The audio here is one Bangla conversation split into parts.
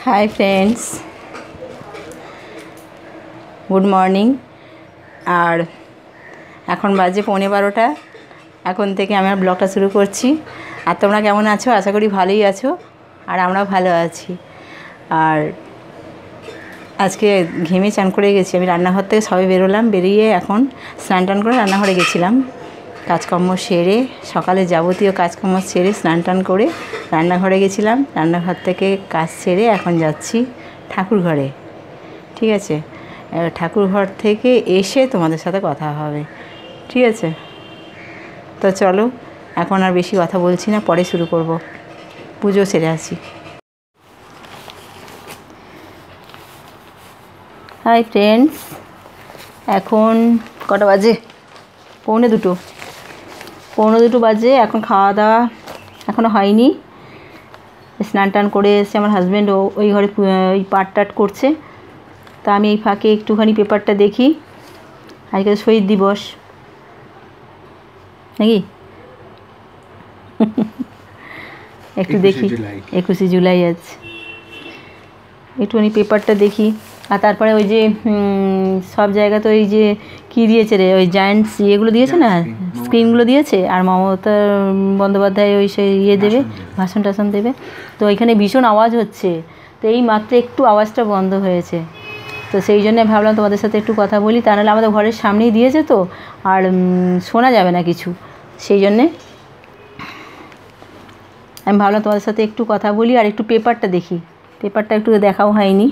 हाय फ्रेंड्स गुड मर्निंग और এখন বাজে 11:15 এখন থেকে আমি আমার ব্লগটা শুরু করছি। আর তোমরা কেমন আছো? আশা করি ভালোই আছো আর আমরাও ভালো আছি। আর আজকে ঘেমে চান করে গেছি, আমি রান্নাঘর থেকে সবে বেরোলাম, বেরিয়ে এখন স্নান টান করে রান্নাঘরে গেছিলাম। কাজকর্ম সেরে সকালে যাবতীয় কাজকর্ম সেরে স্নান টান করে রান্নাঘরে গেছিলাম। রান্নাঘর থেকে কাজ সেরে এখন যাচ্ছি ঠাকুর ঘরে। ঠিক আছে, ঠাকুর ঘর থেকে এসে তোমাদের সাথে কথা হবে। ঠিক আছে, তো চলো এখন আর বেশি কথা বলছি না, পরে শুরু করব। পুজো সেরে আসি। হাই ফ্রেন্ডস, এখন কটা বাজে? 1:45 বাজে। এখন খাওয়া দাওয়া এখনও হয়নি। স্নান টান করে এসে আমার হাজব্যান্ড ওই ঘরে ওই পাট টাট করছে, তা আমি এই ফাঁকে একটুখানি পেপারটা দেখি। আজকে শহীদ দিবস নাকি, একটু দেখি। 21শে জুলাই আছে, একটুখানি পেপারটা দেখি। আর তারপরে ওই যে সব জায়গাতে ওই যে কী দিয়েছে রে, ওই জায়েন্টস ইয়েগুলো দিয়েছে না, স্ক্রিনগুলো দিয়েছে। আর মমতা বন্দ্যোপাধ্যায় ওই সে ইয়ে দেবে, ভাষণ টাষণ দেবে। তো ওইখানে ভীষণ আওয়াজ হচ্ছে, তো এই মাত্র একটু আওয়াজটা বন্ধ হয়েছে। তো সেই জন্য ভাবলাম তোমাদের সাথে একটু কথা বলি, তা নাহলে আমাদের ঘরের সামনেই দিয়েছে তো আর শোনা যাবে না কিছু। সেই জন্যে আমি ভাবলাম তোমাদের সাথে একটু কথা বলি আর একটু পেপারটা দেখি। পেপারটা একটু দেখাও হয়নি।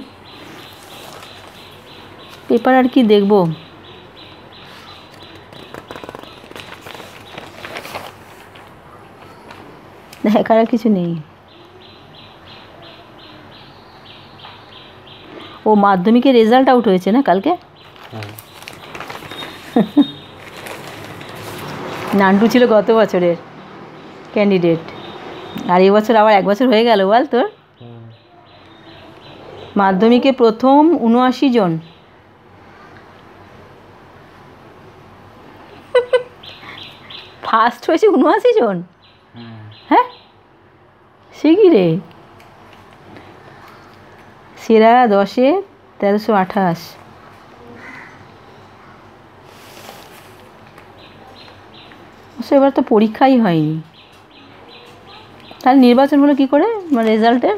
পেপার আর কি দেখবো, দেখার আর কিছু নেই। ও মাধ্যমিকের রেজাল্ট আউট হয়েছে না কালকে? নান্টু ছিল গত বছরের ক্যান্ডিডেট, আর এবছর আবার 1 বছর হয়ে গেল বল তোর। মাধ্যমিকে প্রথম 79 জন। ফার্স্ট হয়েছে 79 জন। হ্যাঁ, সে কি রে? সেরা 10-এ 1328। এবার তো পরীক্ষাই হয়নি, তাহলে নির্বাচন হলো কি করে? মানে রেজাল্টের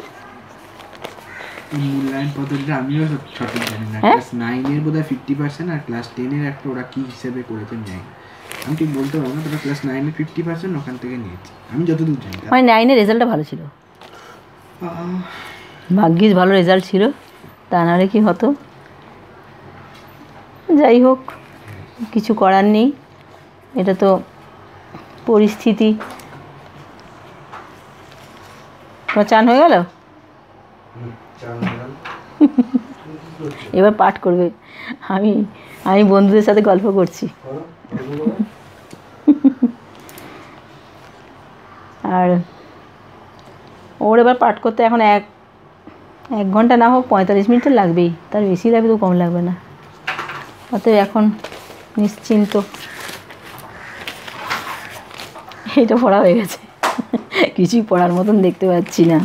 মূল্যায়ন পদ্ধতিটা আমিও সঠিক জানি না। ক্লাস 9 এর বোধহয় 50% আর ক্লাস 10 এর একটা ওরা কি হিসেবে করেছে নেই, আমি ঠিক বলতে পারবো না। তবে ক্লাস 9 এর 50% ওখান থেকে নিয়েছি আমি যতদূর জানি। মানে 9 এর রেজাল্টটা ভালো ছিল, ভাগ্যিস ভালো রেজাল্ট ছিল, তা নাহলে কি হতো। যাই হোক, কিছু করার নেই, এটা তো পরিস্থিতি। তোমার চান হয়ে গেল? এবার পাঠ করবে। আমি আমি বন্ধুদের সাথে গল্প করছি। আর ওর এবার পাঠ করতে এখন এক ঘন্টা না হোক 45 মিনিট লাগবেই, তার বেশি লাগবে তো কম লাগবে না। অতএব এখন নিশ্চিন্ত। এটা পড়া হয়ে গেছে, কিছুই পড়ার মতন দেখতে পাচ্ছি না।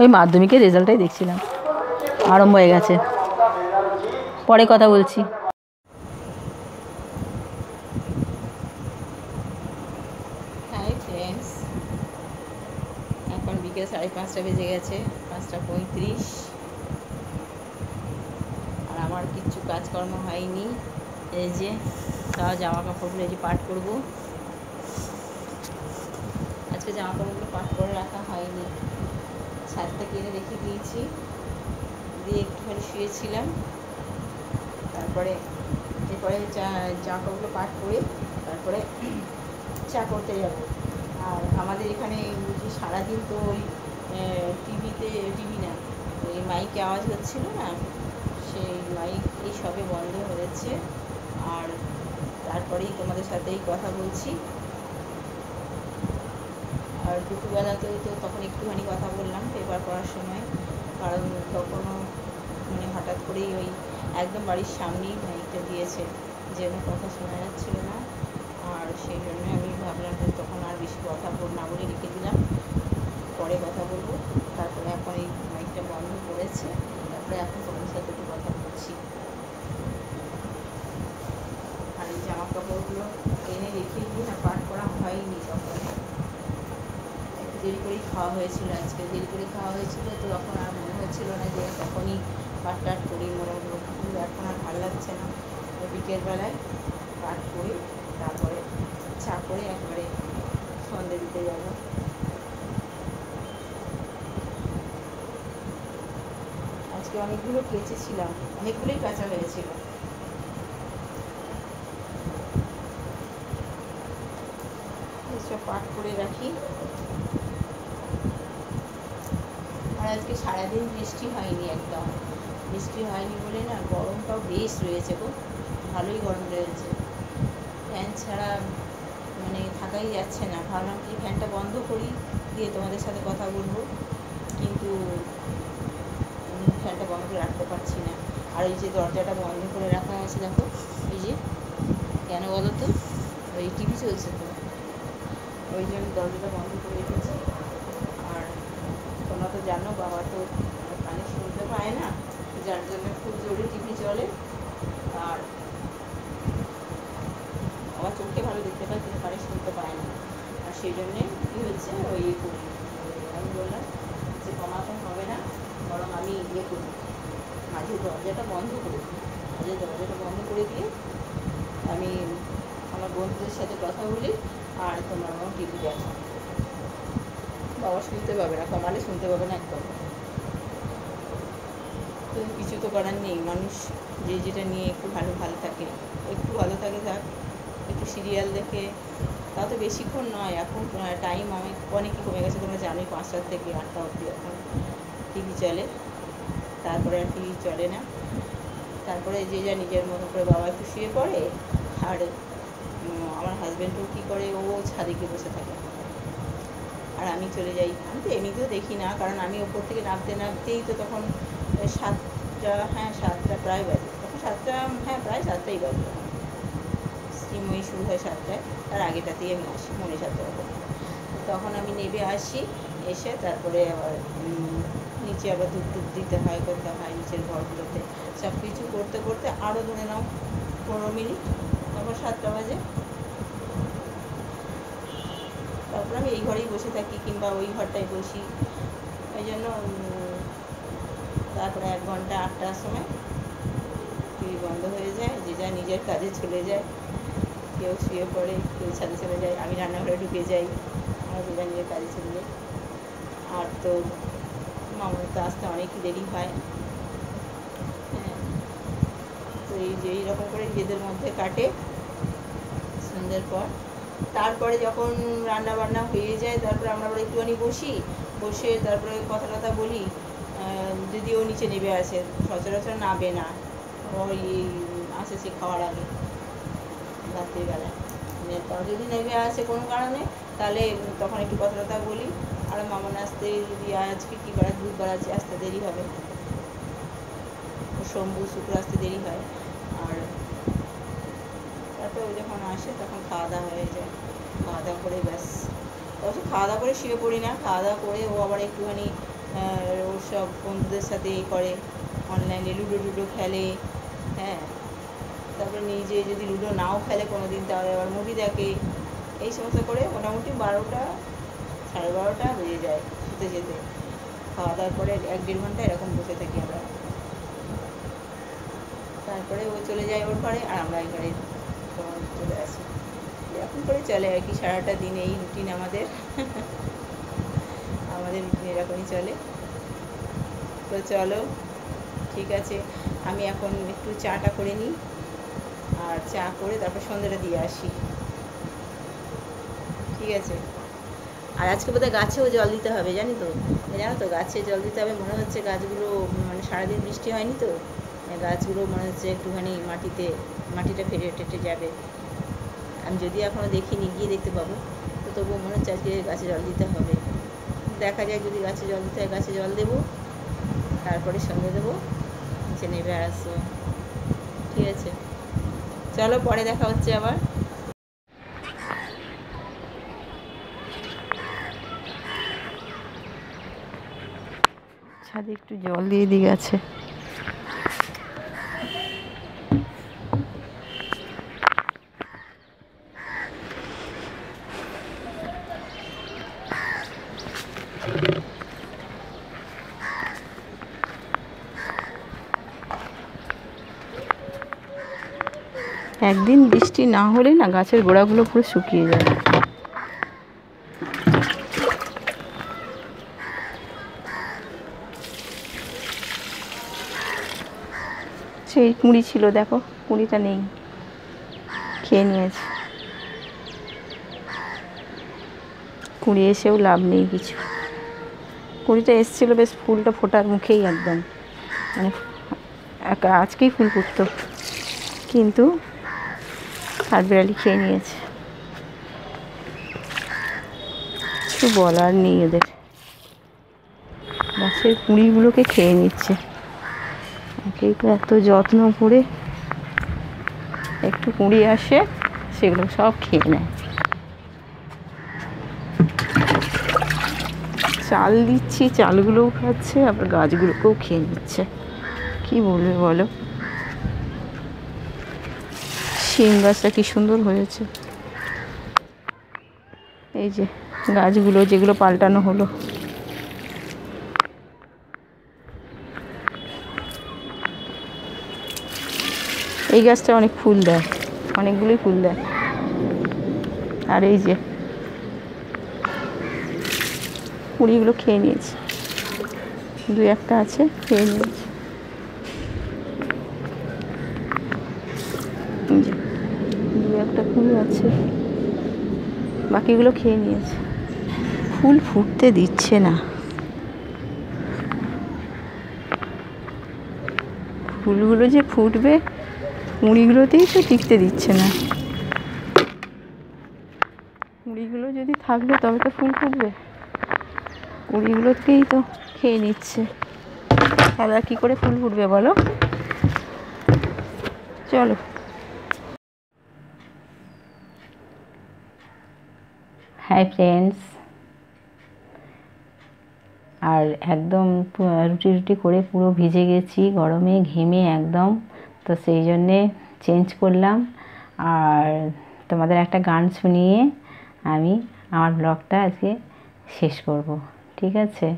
ওই মাধ্যমিকের রেজাল্টটাই দেখছিলাম, আরম্ভ হয়ে গেছে। পরে কথা বলছি। হাই ফ্রেন্ডস, এখন বিকেল 5:30 বেজে গেছে, 5:35। আর আমার কিচ্ছু কাজকর্ম হয়নি। এই যে তাও জামা কাপড়গুলো এই যে পাট করব। আজকে জামা কাপড়গুলো পাট করে রাখা হয়নি, ছাদটা কিনে রেখে দিয়েছি, দিয়ে একটুখানি শুয়েছিলাম। তারপরে এরপরে জামা কাপড়গুলো পাট করে তারপরে চা করতে যাব। আর আমাদের এখানে সারাদিন তো ওই টিভি না, ওই মাইকে আওয়াজ হচ্ছিল না, সেই মাইক এই সবে বন্ধ হয়েছে। আর তারপরেই তোমাদের সাথেই কথা বলছি। আর দুপুরবেলাতেও তো তখন একটুখানি কথা বললাম পেপার পড়ার সময়, কারণ তখনও মানে হঠাৎ করেই ওই একদম বাড়ির সামনেই মাইকটা দিয়েছে, যেন কথা শোনা যাচ্ছিল না। আর সেই জন্য আমি ভাবলাম যে তখন আর বেশি কথা না বলে রেখে দিলাম, পরে কথা বলবো। তারপরে এখন এই মাইকটা বন্ধ করে দেরি করেই খাওয়া হয়েছিল, আজকে দেরি করে খাওয়া হয়েছিল, তো তখন আর মনে হচ্ছিল না যে তখনই পাঠ টাঠ করি মোটামুটি, কিন্তু এখন আর ভালো লাগছে না। বিকেলবেলায় পাঠ করে তারপরে চা করে একবারে সন্ধে দিতে যাব। আজকে অনেকগুলো কেচেছিলাম, অনেকগুলোই কাঁচা হয়েছিল। এসব পাঠ করে রাখি। আর আজকে সারাদিন বৃষ্টি হয়নি, একদম বৃষ্টি হয়নি বলে না গরমটাও বেশ রয়েছে গো, ভালোই গরম রয়েছে। ফ্যান ছাড়া মানে থাকাই যাচ্ছে না। ভাবলাম কি ফ্যানটা বন্ধ করি, দিয়ে তোমাদের সাথে কথা বলবো, কিন্তু ফ্যানটা বন্ধ করে রাখতে পারছি না। আর এই যে দরজাটা বন্ধ করে রাখা আছে দেখো, এই যে কেন বলো তো, ওই টিভি চলছে তো, ওই জন্য দরজাটা বন্ধ করে রেখেছি। আর তোমরা তো জানো বাবা তো কানে শুনতে পায় না, যার জন্য খুব জোরে টিভি চলে। আর আমার চোখে ভালো দেখতে পায়, কিন্তু কানে শুনতে পায় না। আর সেই জন্যে কী হচ্ছে, ওই আমি বললাম যে কমাতে হবে না, বরং আমি করি, মাঝে দরজাটা বন্ধ করে দিই, মাঝে দরজাটা বন্ধ করে দিয়ে আমি আমার বন্ধুদের সাথে কথা বলি, আর তোমার আমার টিভি দেখা। বাবা শুনতে পাবে না, কমালে শুনতে পাবে না একদম। তো কিছু তো করার নেই, মানুষ যে যেটা নিয়ে একটু ভালো থাকে, একটু ভালো থাকে থাক, একটু সিরিয়াল দেখে, তাও তো বেশিক্ষণ নয়, এখন টাইম অনেকই কমে গেছে, তোমরা জানোই 5টা থেকে 8টা অবধি এখন টিভি চলে, তারপরে আর টিভি চলে না। তারপরে যে যা নিজের মতো করে বাবা একটু শুয়ে পড়ে, আর আমার হাজব্যান্ডও কী করে, ও ছাদে গিয়ে বসে থাকে, আর আমি চলে যাই। আমি তো এমনিতেও দেখি না, কারণ আমি ওপর থেকে নামতেই তো তখন 7টা, হ্যাঁ 7টা প্রায় বাজে, তখন 7টা, হ্যাঁ প্রায় 7টাই বাজে। শ্রীময়ী শুরু হয় 7টায়, তার আগেটাতেই আমি আসি, মনে 7টা রকম। তখন আমি নেমে আসি, এসে তারপরে আবার নিচে আবার ধূপ টুপ দিতে হয়, করতে হয় নিচের ঘরগুলোতে, সব কিছু করতে করতে আরও ধরে নাও 15 মিনিট, তারপর 7টা বাজে। তারপর আমি এই ঘরেই বসে থাকি, কিংবা ওই ঘরটায় বসি, ওই জন্য তারপরে 1 ঘন্টা 8টার সময় টিভি বন্ধ হয়ে যায়, যে যা নিজের কাজে চলে যায়, কেউ শুয়ে পড়ে, কেউ ছাদে চলে যায়, আমি রান্নাঘরে ঢুকে যাই, আমরা দুজন নিজের কাজে চলে যাই। আর তো মামার তো আসতে অনেকই দেরি হয়, হ্যাঁ। তো এই যে এইরকম করে নিজেদের মধ্যে কাটে সন্ধ্যের পর। তারপরে যখন রান্না বান্না হয়ে যায়, তারপরে আমরা আবার একটুখানি বসে তারপরে কথা টথা বলি, যদিও নিচে নেমে আসে, সচরাচর নামবে না, ওই আসে সে খাওয়ার আগে রাত্রিবেলায়, তাও যদি নেমে আসে কোনো কারণে, তাহলে তখন একটু কথা টথা বলি। আর মামন আসতে যদি আজকে কী বার, বুধবার আছে, আসতে দেরি হবে, সোমবার শুক্র আসতে দেরি হয়। আর তারপরে ও যখন আসে তখন খাওয়া দাওয়া হয়ে যায়, খাওয়া দাওয়া করে ব্যাস, অবশ্য খাওয়া দাওয়া করে শুয়ে পড়ি না, খাওয়া দাওয়া করে ও আবার একটুখানি ওর সব বন্ধুদের সাথে করে, অনলাইনে লুডো খেলে, হ্যাঁ। তারপরে নিজে যদি লুডো নাও খেলে কোনো দিন, তাহলে আবার মুভি দেখে, এই সমস্ত করে মোটামুটি 12টা, 12:30 বেজে যায় শুতে যেতে। খাওয়া দাওয়ার পরে 1-1.5 ঘন্টা এরকম বসে থাকি আমরা, তারপরে ও চলে যায় ওর ঘরে, আর আমরা এই ঘরে চলে আসি, এরকম করে চলে আর কি সারাটা দিন, এই রুটিন আমাদের রুটিন এরকমই চলে। তো চলো, ঠিক আছে, আমি এখন একটু চাটা করে নিই, আর চা করে তারপর সন্ধ্যাটা দিয়ে আসি, ঠিক আছে। আর আজকে বোধহয় গাছেও জল দিতে হবে, জানো তো গাছে জল দিতে হবে, মনে হচ্ছে গাছগুলো মানে সারাদিন বৃষ্টি হয়নি তো, গাছগুলো মনে হচ্ছে একটুখানি মাটিটা ফেটে যাবে। আমি যদি এখনও দেখিনি, গিয়ে দেখতে পাবো, তো তবুও মনে হচ্ছে আজকে গাছে জল দিতে হবে। দেখা যায়, যদি গাছে জল দিতে হয় গাছে জল দেবো, তারপরে সঙ্গে দেবো, নিচে নেবে আসবো, ঠিক আছে। চলো, পরে দেখা হচ্ছে আবার। ছাদে একটু জল দিয়ে গেছে। একদিন বৃষ্টি না হলে না গাছের গোড়াগুলো পুরো শুকিয়ে যায়। সেই কুঁড়ি ছিল, দেখো কুঁড়িটা নেই, খেয়ে নিয়েছে। কুঁড়ি এসেও লাভ নেই কিছু। কুঁড়িটা এসেছিলো বেশ, ফুলটা ফোটার মুখেই একদম, মানে আজকেই ফুল ফুটতো, কিন্তু কাঠবিড়ালি খেয়ে নিয়েছে। কিছু বলার নেই এদের, গাছের কুঁড়িগুলোকে খেয়ে নিচ্ছে। একেই তো এত যত্ন করে একটু কুঁড়ি আসে, সেগুলো সব খেয়ে নেয়। চাল দিচ্ছি, চালগুলোও খাচ্ছে, আবার গাছগুলোকেও খেয়ে নিচ্ছে। কি বলবে বলো? শিম গাছটা কি সুন্দর হয়েছে। এই যে গাছগুলো যেগুলো পাল্টানো হলো, এই গাছটা অনেক ফুল দেয়, অনেকগুলোই ফুল দেয়। আর এই যে কুঁড়িগুলো খেয়ে নিয়েছে, দু একটা আছে, খেয়ে নিয়েছে। দু একটা কুঁড়ি আছে, বাকিগুলো খেয়ে নিয়েছে। ফুল ফুটতে দিচ্ছে না, ফুলগুলো যে ফুটবে কুঁড়িগুলোতেই তো টিকতে দিচ্ছে না। কুঁড়িগুলো যদি থাকবে তবে তো ফুল ফুটবে, কুঁড়িগুলোকেই তো খেয়ে নিচ্ছে। তাহলে কী করে ফুল ফুটবে বলো? চলো। হাই ফ্রেন্ডস, আর একদম রুটি করে পুরো ভিজে গেছি গরমে, ঘেমে একদম। তো সেই জন্যে চেঞ্জ করলাম, আর তোমাদের একটা গান শুনিয়ে আমি আমার ব্লগটা আজকে শেষ করব, ঠিক আছে?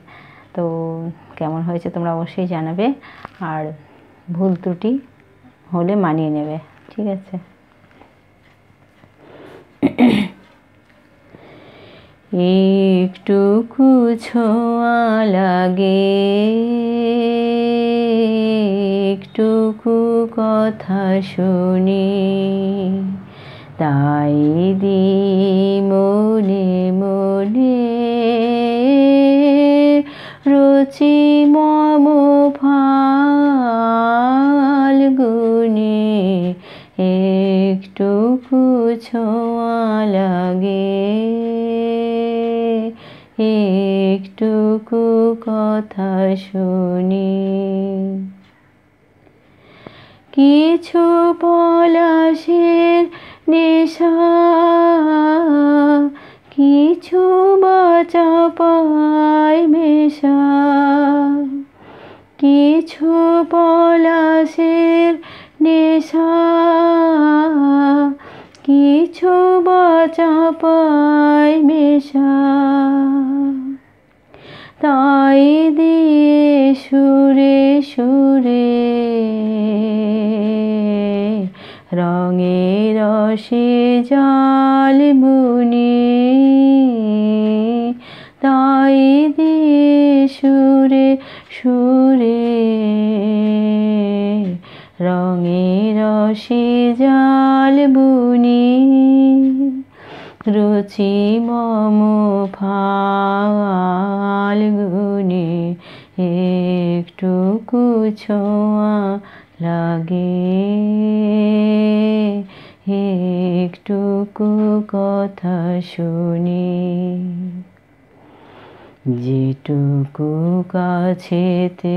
তো কেমন হয়েছে তোমরা অবশ্যই জানাবে, আর ভুল ত্রুটি হলে মানিয়ে নেবে, ঠিক আছে? একটুকু ছোঁয়া লাগে, একটুকু কথা শুনি, তাই দি মনে মনে রুচি মম ফাল্গুনে। একটুকু ছোঁয়া লাগে, একটুকু কথা শুনি, কিছু পলাশের নেশা, কিছু বাঁচা পায় মেশা, কিছু পলাশের নেশা, কিছু বাঁচা পায় মেশা, তাই দিয়ে সুরে সুরে রঙে রসে জাল বুনি, তাই দিয়ে সুরে সুরে রঙে রসে জাল বুনি, রুচি মম ফাল্গুনে। একটুকু ছোঁয়া লাগে, একটুকু কথা শুনি, যেটুকু কাছেতে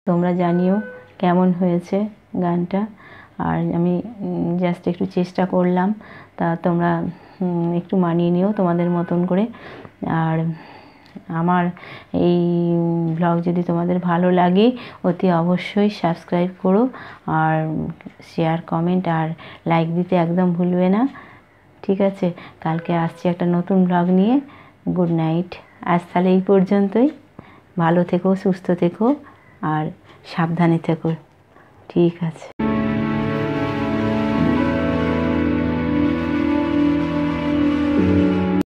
তোমরা জানিও কেমন হয়েছে গানটা। আর আমি জাস্ট একটু চেষ্টা করলাম, তা তোমরা একটু মানিয়ে নিও তোমাদের মতন করে। আর আমার এই ব্লগ যদি তোমাদের ভালো লাগে অতি অবশ্যই সাবস্ক্রাইব করো, আর শেয়ার, কমেন্ট আর লাইক দিতে একদম ভুলবে না। ঠিক আছে, কালকে আসছি একটা নতুন ব্লগ নিয়ে। Good night. আজ তাহলে এই পর্যন্তই। ভালো থেকো, সুস্থ থেকো আর সাবধানে থেকো। ঠিক আছে।